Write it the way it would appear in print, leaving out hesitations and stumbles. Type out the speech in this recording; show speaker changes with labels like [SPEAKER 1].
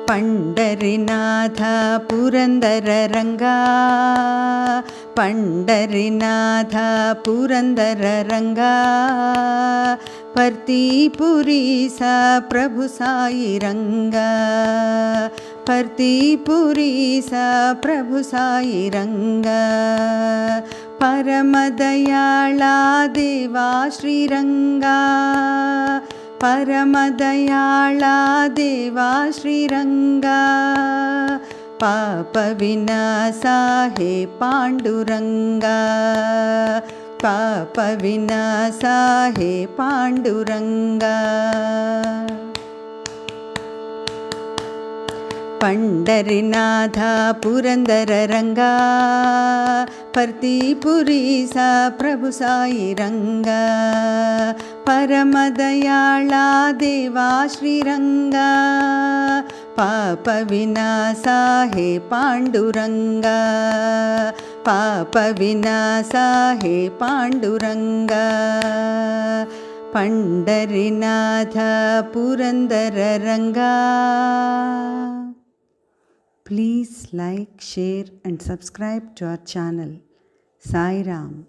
[SPEAKER 1] पंडरीनाथ पुरंदर रंगा, पंडरीनाथ पुरंदर रंगा, पर्तीपुरी सा प्रभु साई रंगा, पर्तीपुरी सा प्रभु साई रंगा, परमदयाला देवा श्रीरंगा, परमदयाला देवा श्रीरंगा, पाप विनाशा हे पांडुरंगा, पाप विनाशा हे पांडुरंगा। पंडरीनाथ पुरंदर रंगा, पर्तीपुरी सा प्रभु साई रंगा, परमदयाला देवा श्रीरंगा, पाप विनाशा हे पांडुरंगा, पाप विनाशा हे पांडुरंगा। पंडरीनाथ पुरंदर रंगा। Please like, share and subscribe to our channel. Sai Ram.